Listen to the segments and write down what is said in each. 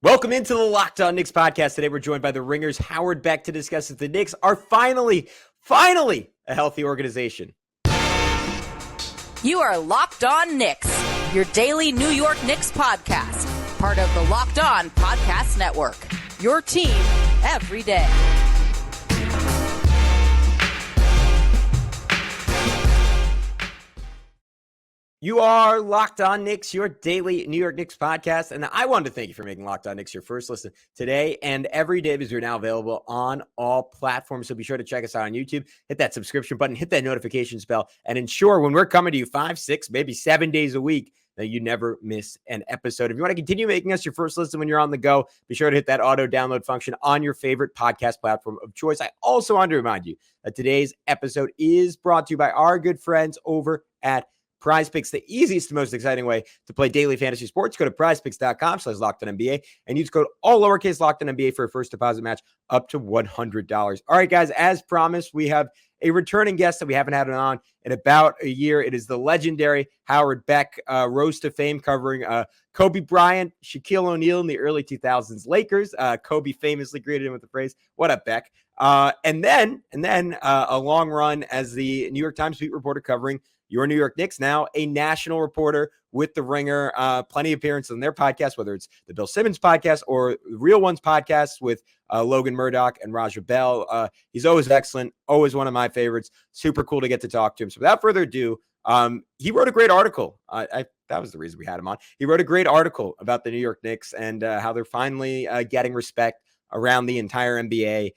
Welcome into the Locked On Knicks podcast. Today we're joined by the Ringer's Howard Beck to discuss if the Knicks are finally a healthy organization. You are Locked On Knicks, your daily New York Knicks podcast, part of the Locked On Podcast Network, your team every day. You are Locked On Knicks, your daily New York Knicks podcast. And I wanted to thank you for making Locked On Knicks your first listen today and every day, because we're now available on all platforms. So be sure to check us out on YouTube, hit that subscription button, hit that notifications bell, and ensure when we're coming to you 5, 6, maybe 7 days a week, that you never miss an episode. If you want to continue making us your first listen when you're on the go, be sure to hit that auto download function on your favorite podcast platform of choice. I also want to remind you that today's episode is brought to you by our good friends over at Prize Picks, the easiest and most exciting way to play daily fantasy sports. Go to prizepicks.com/LockedOnNBA and use code all lowercase LockedOnNBA for a first deposit match up to $100. All right, guys, as promised, we have a returning guest that we haven't had on in about a year. It is the legendary Howard Beck, rose to fame covering Kobe Bryant, Shaquille O'Neal in the early 2000s Lakers. Kobe famously greeted him with the phrase, "What up, Beck?" And then a long run as the New York Times beat reporter covering your New York Knicks, now a national reporter with the Ringer. Plenty of appearances on their podcast, whether it's the Bill Simmons podcast or the Real Ones podcast with Logan Murdoch and Raja Bell. He's always excellent, always one of my favorites. Super cool to get to talk to him. So without further ado, he wrote a great article. That was the reason we had him on. He wrote a great article about the New York Knicks and how they're finally getting respect around the entire NBA.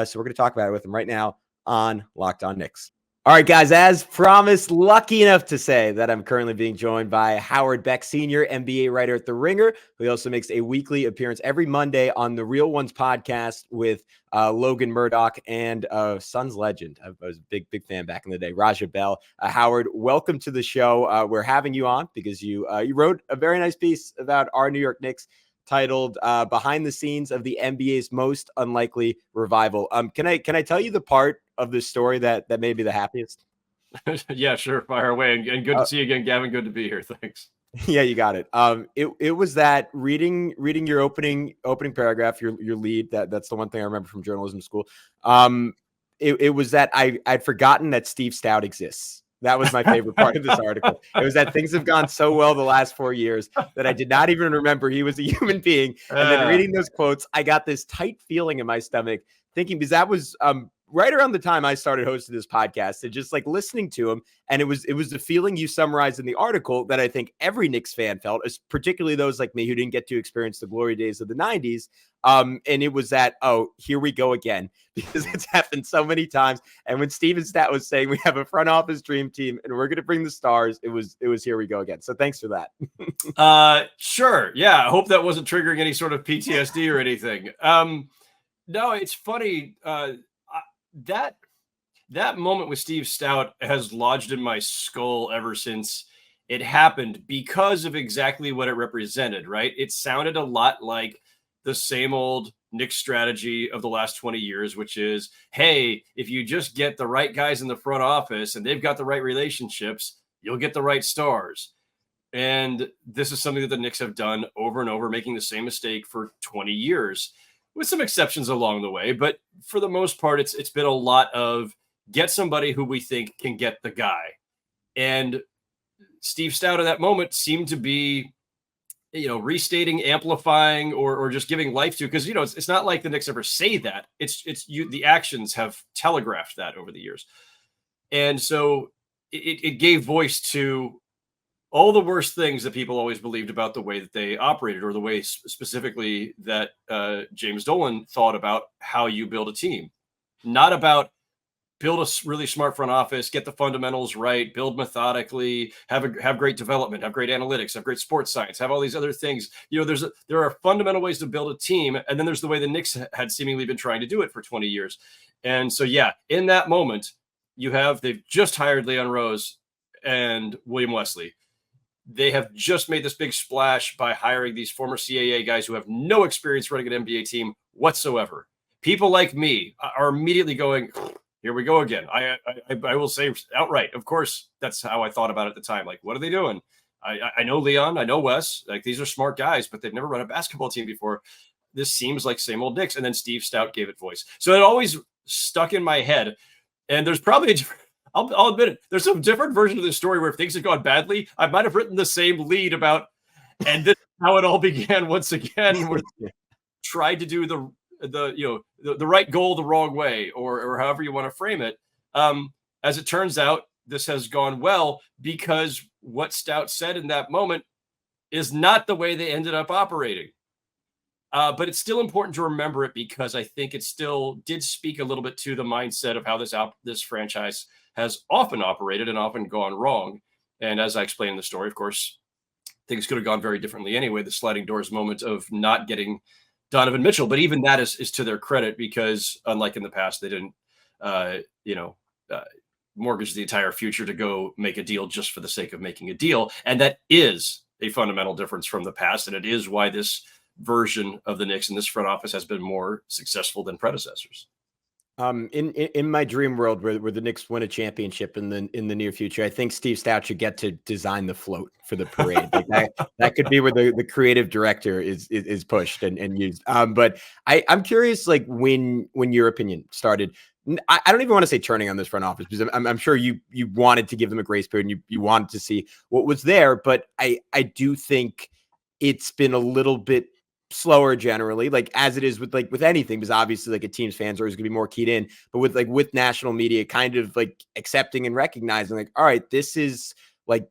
So we're going to talk about it with him right now on Locked On Knicks. All right, guys, as promised, lucky enough to say that I'm currently being joined by Howard Beck, senior NBA writer at The Ringer, who also makes a weekly appearance every Monday on the Real Ones podcast with Logan Murdoch and Suns legend. I was a big fan back in the day, Raja Bell. Howard, welcome to the show. We're having you on because you wrote a very nice piece about our New York Knicks titled "Behind the Scenes of the NBA's Most Unlikely Revival." Can I tell you the part of the story that made me the happiest? Yeah, sure. Fire away. And good to see you again, Gavin. Good to be here. Thanks. Yeah, you got it. It was that reading your opening paragraph, your lead. That's the one thing I remember from journalism school. It was that I'd forgotten that Steve Stout exists. That was my favorite part of this article. It was that things have gone so well the last 4 years that I did not even remember he was a human being. And then reading those quotes, I got this tight feeling in my stomach, thinking, because that was right around the time I started hosting this podcast, and just like listening to him. And it was the feeling you summarized in the article that I think every Knicks fan felt, particularly those like me who didn't get to experience the glory days of the 90s. And it was that, oh, here we go again, because it's happened so many times. And when Steven Stat was saying we have a front office dream team and we're going to bring the stars, it was here we go again. So thanks for that. Sure. Yeah. I hope that wasn't triggering any sort of PTSD or anything. No, it's funny. That moment with Steve Stout has lodged in my skull ever since it happened, because of exactly what it represented, right? It sounded a lot like the same old Knicks strategy of the last 20 years, which is, hey, if you just get the right guys in the front office and they've got the right relationships, you'll get the right stars. And this is something that the Knicks have done over and over, making the same mistake for 20 years, with some exceptions along the way. But for the most part, it's been a lot of get somebody who we think can get the guy. And Steve Stout at that moment seemed to be, restating, amplifying, or just giving life to, because, it's not like the Knicks ever say that. The actions have telegraphed that over the years. And so it gave voice to all the worst things that people always believed about the way that they operated, or the way specifically that James Dolan thought about how you build a team. Not about build a really smart front office, get the fundamentals right, build methodically, have great development, have great analytics, have great sports science, have all these other things. There are fundamental ways to build a team, and then there's the way the Knicks had seemingly been trying to do it for 20 years. And so, yeah, in that moment, they've just hired Leon Rose and William Wesley. They have just made this big splash by hiring these former CAA guys who have no experience running an NBA team whatsoever. People like me are immediately going, here we go again. I will say outright, of course, that's how I thought about it at the time. Like, what are they doing? I know Leon, I know Wes, like these are smart guys, but they've never run a basketball team before. This seems like same old Knicks. And then Steve Stout gave it voice. So it always stuck in my head. And there's probably I'll admit it. There's some different version of this story where if things had gone badly, I might have written the same lead about, and this is how it all began once again, where they tried to do the right goal the wrong way, or however you want to frame it. As it turns out, this has gone well because what Stout said in that moment is not the way they ended up operating. But it's still important to remember it because I think it still did speak a little bit to the mindset of how this franchise has often operated and often gone wrong. And as I explained in the story, of course, things could have gone very differently anyway. The sliding doors moment of not getting Donovan Mitchell, but even that is to their credit because unlike in the past, they didn't, mortgage the entire future to go make a deal just for the sake of making a deal. And that is a fundamental difference from the past. And it is why this version of the Knicks in this front office has been more successful than predecessors. In my dream world where the Knicks win a championship in the near future, I think Steve Stout should get to design the float for the parade. Like that could be where the creative director is pushed and used. But I'm curious, like when your opinion started. I don't even want to say turning on this front office because I'm sure you wanted to give them a grace period and you wanted to see what was there. But I do think it's been a little bit slower generally, like as it is with anything, because obviously like a team's fans are always gonna be more keyed in, but with national media kind of like accepting and recognizing like, all right, this is like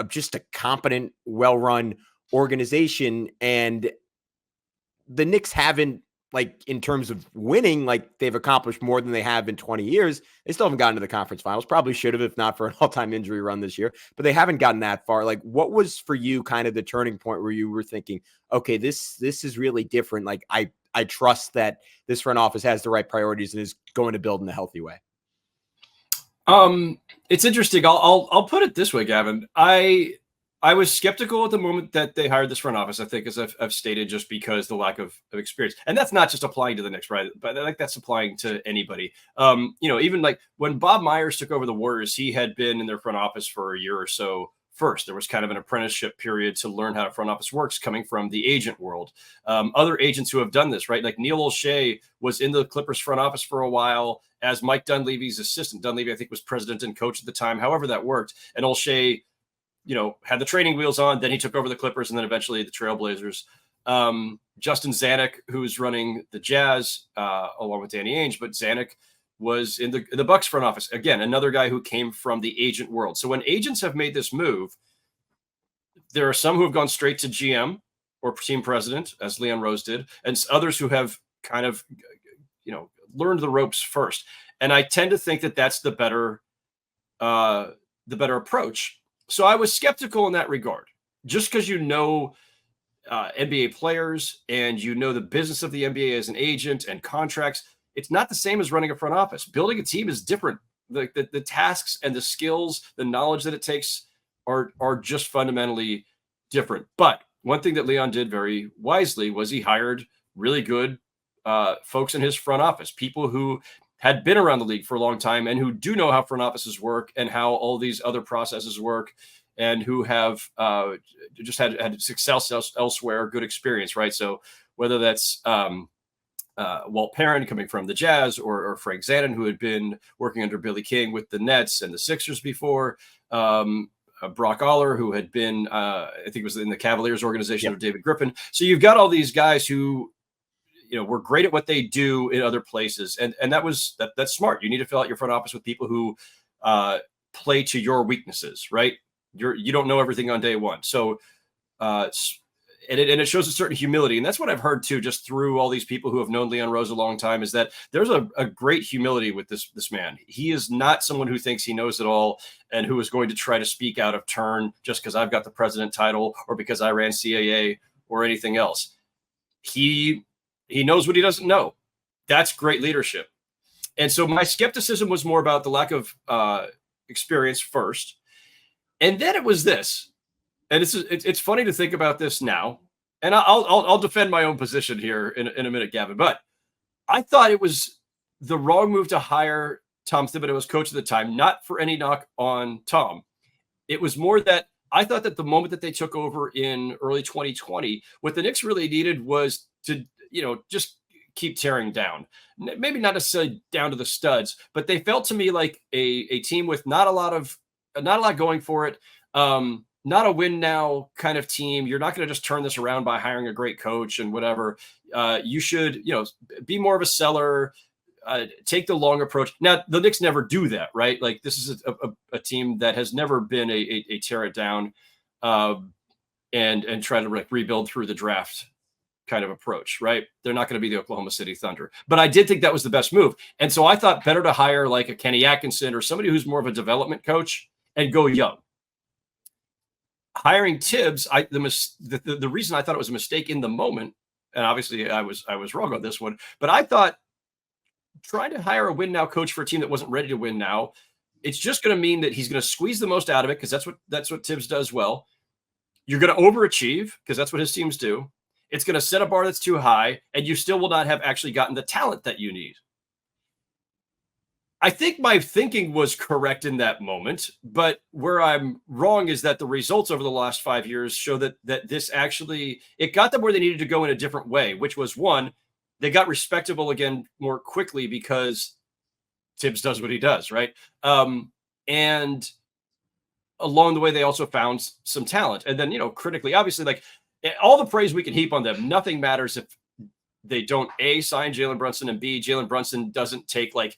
just a competent, well-run organization. And the Knicks haven't, like in terms of winning, like they've accomplished more than they have in 20 years. They still haven't gotten to the conference finals. Probably should have, if not for an all-time injury run this year, but they haven't gotten that far. Like what was for you kind of the turning point where you were thinking, okay, this is really different. Like I trust that this front office has the right priorities and is going to build in a healthy way. It's interesting. I'll put it this way, Gavin. I was skeptical at the moment that they hired this front office, I think, as I've stated, just because the lack of experience. And that's not just applying to the Knicks, right? But like that's applying to anybody. Even like when Bob Myers took over the Warriors, he had been in their front office for a year or so first. There was kind of an apprenticeship period to learn how a front office works coming from the agent world. Other agents who have done this, right? Like Neil Olshey was in the Clippers front office for a while as Mike Dunleavy's assistant. Dunleavy, I think, was president and coach at the time, however that worked. And Olshey, had the training wheels on, then he took over the Clippers and then eventually the Trailblazers. Justin Zanuck, who's running the Jazz, along with Danny Ainge, but Zanuck was in the Bucks front office. Again, another guy who came from the agent world. So when agents have made this move, there are some who have gone straight to GM or team president, as Leon Rose did, and others who have kind of, learned the ropes first. And I tend to think that that's the better approach. So I was skeptical in that regard, just because NBA players and the business of the NBA as an agent and contracts. It's not the same as running a front office. Building a team is different. The tasks and the skills, the knowledge that it takes are just fundamentally different. But one thing that Leon did very wisely was he hired really good folks in his front office, people who had been around the league for a long time and who do know how front offices work and how all these other processes work, and who have just had success elsewhere, good experience, right? So whether that's Walt Perrin coming from the Jazz or Frank Zanon, who had been working under Billy King with the Nets and the Sixers before, Brock Aller, who had been, I think it was in the Cavaliers organization of David Griffin. So you've got all these guys who were great at what they do in other places. And that's smart. You need to fill out your front office with people who play to your weaknesses, right? You don't know everything on day one. So, and it shows a certain humility. And that's what I've heard too, just through all these people who have known Leon Rose a long time, is that there's a great humility with this man. He is not someone who thinks he knows it all and who is going to try to speak out of turn just because I've got the president title or because I ran CAA or anything else. He knows what he doesn't know. That's great leadership. And so my skepticism was more about the lack of experience first. And then it was this. And it's funny to think about this now. And I'll defend my own position here in a minute, Gavin. But I thought it was the wrong move to hire Tom Thibodeau as coach at the time, not for any knock on Tom. It was more that I thought that the moment that they took over in early 2020, what the Knicks really needed was to, just keep tearing down. Maybe not necessarily down to the studs, but they felt to me like a team with not a lot going for it. Not a win now kind of team. You're not going to just turn this around by hiring a great coach and whatever. You should, be more of a seller. Take the long approach. Now, the Knicks never do that, right? Like, this is a team that has never been a tear it down and try to rebuild through the draft kind of approach, right? They're not going to be the Oklahoma City Thunder. But I did think that was the best move. And so I thought better to hire like a Kenny Atkinson or somebody who's more of a development coach and go young. Hiring Tibbs, the reason I thought it was a mistake in the moment, and obviously I was wrong on this one, but I thought trying to hire a win now coach for a team that wasn't ready to win now, it's just going to mean that he's going to squeeze the most out of it, because that's what Tibbs does well. You're going to overachieve, because that's what his teams do. It's going to set a bar that's too high, and you still will not have actually gotten the talent that you need. I think my thinking was correct in that moment, but where I'm wrong is that the results over the last 5 years show that this actually, it got them where they needed to go in a different way, which was, one, they got respectable again more quickly because Tibbs does what he does, right? And along the way, they also found some talent. And then, critically, obviously, like, all the praise we can heap on them, nothing matters if they don't A, sign Jalen Brunson, and B, Jalen Brunson doesn't take like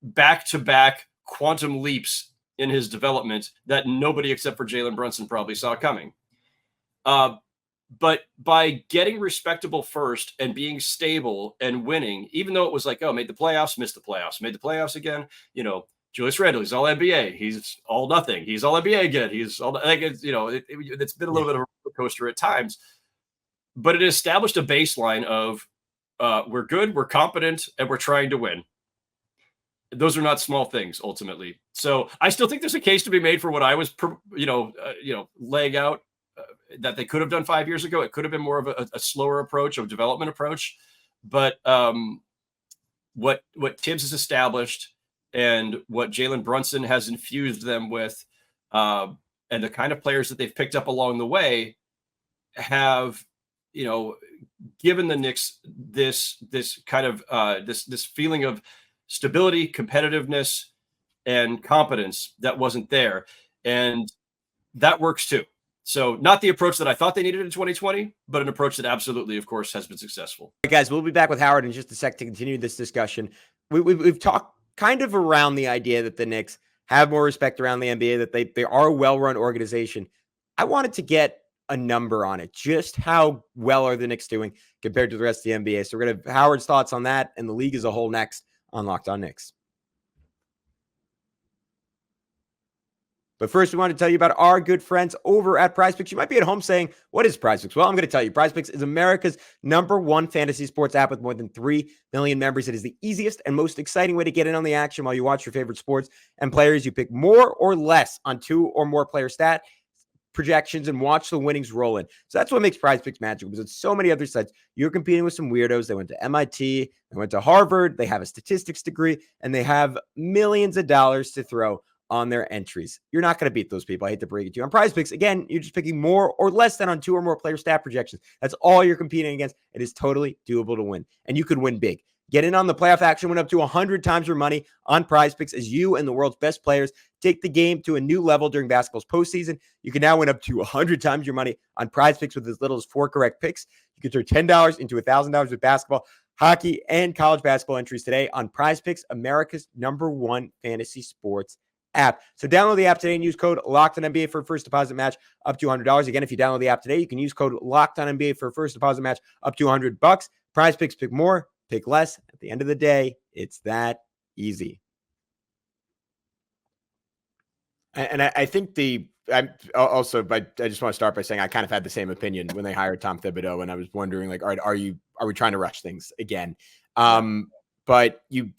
back-to-back quantum leaps in his development that nobody except for Jalen Brunson probably saw coming. But by getting respectable first and being stable and winning, even though it was like, oh, made the playoffs, missed the playoffs, made the playoffs again, Julius Randle, he's all NBA, he's all nothing, he's all NBA again, he's all like, it's been a little bit of a roller coaster at times, but it established a baseline of we're good, we're competent, and we're trying to win. Those are not small things ultimately. So I still think there's a case to be made for what I was, laying out that they could have done 5 years ago. It could have been more of a slower approach, a development approach. But what Tibbs has established and what Jalen Brunson has infused them with, and the kind of players that they've picked up along the way have, given the Knicks this kind of this feeling of stability, competitiveness, and competence that wasn't there. And that works too. So not the approach that I thought they needed in 2020, but an approach that absolutely, of course, has been successful. All right, guys, we'll be back with Howard in just a sec to continue this discussion. We've talked kind of around the idea that the Knicks have more respect around the NBA, that they are a well-run organization. I wanted to get a number on it. Just how well are the Knicks doing compared to the rest of the NBA? So we're going to have Howard's thoughts on that and the league as a whole next on Locked On Knicks. But first, we want to tell you about our good friends over at PrizePicks. You might be at home saying, what is PrizePicks? Well, I'm going to tell you. PrizePicks is America's #1 fantasy sports app with more than 3 million members. It is the easiest and most exciting way to get in on the action while you watch your favorite sports and players. You pick more or less on 2 or more player stat projections and watch the winnings roll in. So that's what makes PrizePicks magical, because it's so many other sites. You're competing with some weirdos. They went to MIT, they went to Harvard, they have a statistics degree, and they have millions of dollars to throw on their entries. You're not going to beat those people. I hate to break it to you. On PrizePicks, again, you're just picking more or less than on 2 or more player stat projections. That's all you're competing against. It is totally doable to win, and you could win big. Get in on the playoff action, win up to 100 times your money on PrizePicks as you and the world's best players take the game to a new level during basketball's postseason. You can now win up to 100 times your money on PrizePicks with as little as 4 correct picks. You can turn $10 into $1,000 with basketball, hockey, and college basketball entries today on PrizePicks, America's #1 fantasy sports app. So download the app today and use code LOCKEDONNBA for a first deposit match up to $100. Again, if you download the app today, you can use code LOCKEDONNBA for a first deposit match up to $100. PrizePicks, pick more, pick less. At the end of the day, it's that easy. And I think I just want to start by saying I kind of had the same opinion when they hired Tom Thibodeau, and I was wondering, like, all right, are we trying to rush things again? But you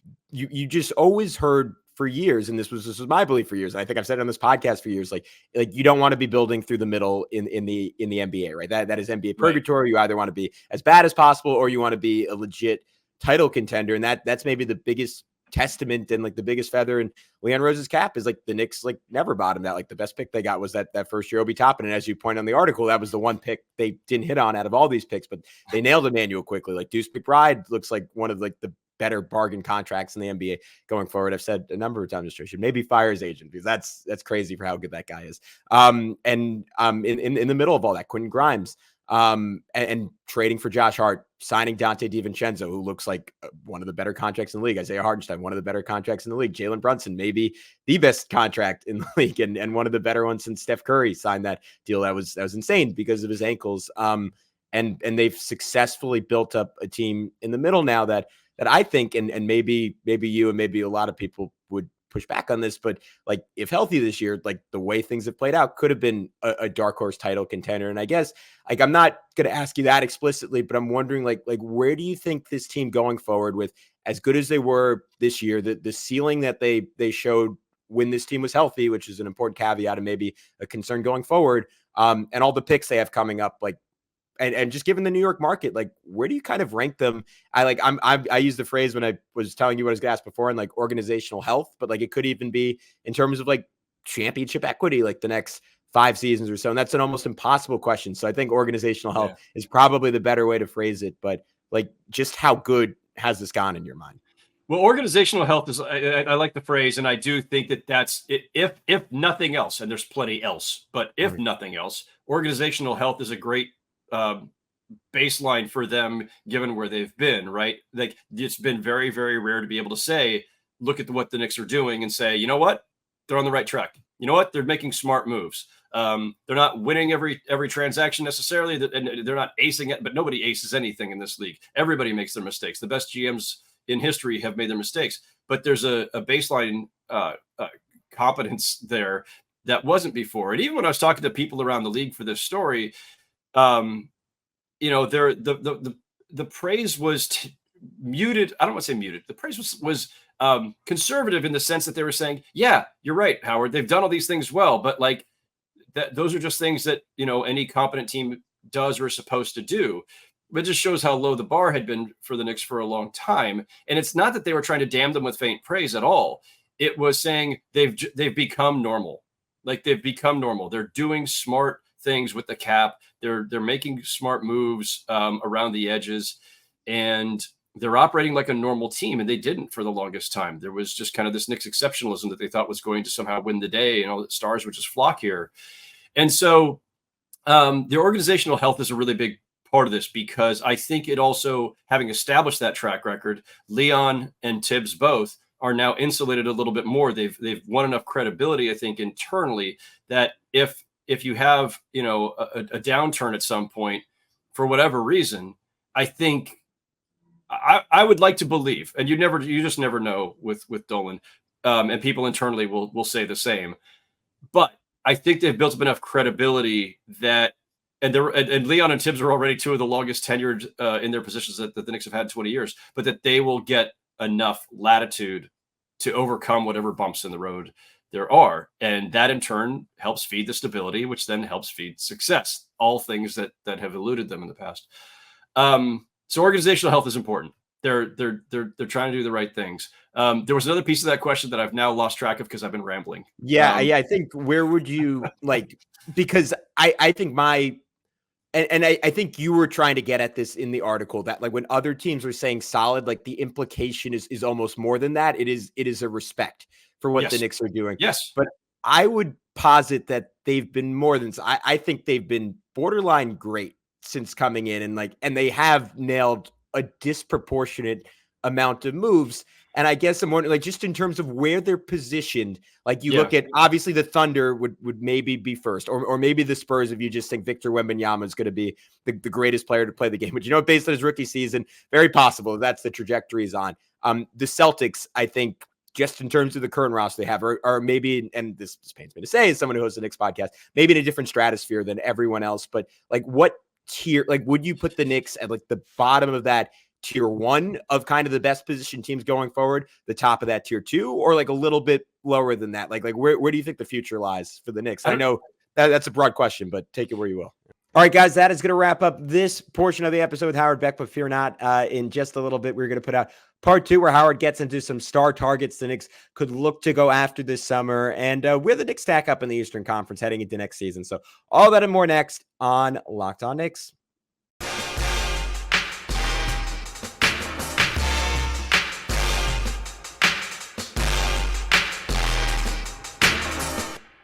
just always heard for years, and this was my belief for years, and I think I've said it on this podcast for years, like you don't want to be building through the middle in the NBA, right? That is NBA purgatory. Right. You either want to be as bad as possible or you want to be a legit title contender, and that's maybe the biggest testament and like the biggest feather in Leon Rose's cap is like the Knicks like never bottomed out. Like the best pick they got was that first year Obi Toppin. And as you point on the article, that was the one pick they didn't hit on out of all these picks, but they nailed Emmanuel quickly. Like Deuce McBride looks like one of like the better bargain contracts in the NBA going forward. I've said a number of times, Mr. Should maybe fire his agent because that's crazy for how good that guy is. In the middle of all that, Quentin Grimes, and trading for Josh Hart, signing Dante DiVincenzo, who looks like one of the better contracts in the league. Isaiah Hartenstein, one of the better contracts in the league. Jalen Brunson, maybe the best contract in the league, and one of the better ones since Steph Curry signed that deal. That was insane because of his ankles. And they've successfully built up a team in the middle now that I think, and maybe you and maybe a lot of people would push back on this, but like if healthy this year, like the way things have played out, could have been a dark horse title contender. And I guess like I'm not going to ask you that explicitly, but I'm wondering like where do you think this team going forward with as good as they were this year, the ceiling that they showed when this team was healthy, which is an important caveat and maybe a concern going forward, and all the picks they have coming up, like. And just given the New York market, like where do you kind of rank them? I used the phrase when I was telling you what I was going to ask before, and like organizational health, but like it could even be in terms of like championship equity, like the next 5 seasons or so. And that's an almost impossible question. So I think organizational health is probably the better way to phrase it. But like, just how good has this gone in your mind? Well, organizational health is, I like the phrase, and I do think that that's if nothing else, and there's plenty else, but if nothing else, organizational health is a great baseline for them, given where they've been, right? Like it's been very, very rare to be able to say, look at what the Knicks are doing and say, you know what, they're on the right track. You know what, they're making smart moves. They're not winning every transaction necessarily, and they're not acing it, but nobody aces anything in this league. Everybody makes their mistakes. The best GMs in history have made their mistakes, but there's a baseline competence there that wasn't before. And even when I was talking to people around the league for this story, you know, the praise was muted. I don't want to say muted. The praise was conservative in the sense that they were saying, yeah, you're right, Howard. They've done all these things well, but like those are just things that, you know, any competent team does or is supposed to do. But it just shows how low the bar had been for the Knicks for a long time. And it's not that they were trying to damn them with faint praise at all. It was saying they've become normal. Like they've become normal. They're doing smart things with the cap. They're making smart moves around the edges, and they're operating like a normal team. And they didn't for the longest time. There was just kind of this Knicks exceptionalism that they thought was going to somehow win the day, and all the stars would just flock here. And so the organizational health is a really big part of this, because I think it also, having established that track record, Leon and Tibbs both are now insulated a little bit more. They've won enough credibility, I think, internally, that if you have, you know, a downturn at some point for whatever reason, I think I would like to believe, and you just never know with Dolan, and people internally will say the same, but I think they've built up enough credibility that, and Leon and Tibbs are already two of the longest tenured in their positions that the Knicks have had 20 years, but that they will get enough latitude to overcome whatever bumps in the road there are. And that in turn helps feed the stability, which then helps feed success, all things that have eluded them in the past. So organizational health is important. They're trying to do the right things. There was another piece of that question that I've now lost track of because I've been rambling. Yeah. I think where would you like, because I think I think you were trying to get at this in the article, that like when other teams are saying solid, like the implication is almost more than that. It is a respect for what the Knicks are doing. Yes. But I would posit that they've been more than, I think they've been borderline great since coming in, and they have nailed a disproportionate amount of moves. And I guess I'm wondering, like, just in terms of where they're positioned, like you look at, obviously the Thunder would maybe be first, or maybe the Spurs, if you just think Victor Wembanyama is going to be the greatest player to play the game, which, you know, based on his rookie season, very possible that's the trajectory he's on. The Celtics, I think, just in terms of the current roster they have, are maybe, and this pains me to say as someone who hosts the Knicks podcast, maybe in a different stratosphere than everyone else. But like, what tier, like, would you put the Knicks at like the bottom of that tier one of kind of the best position teams going forward, the top of that tier two, or like a little bit lower than that? Like where do you think the future lies for the Knicks? I know that's a broad question, but take it where you will. All right, guys, that is going to wrap up this portion of the episode with Howard Beck, but fear not, in just a little bit, we're going to put out part 2 where Howard gets into some star targets the Knicks could look to go after this summer and where the Knicks stack up in the Eastern Conference heading into next season. So all that and more next on Locked On Knicks.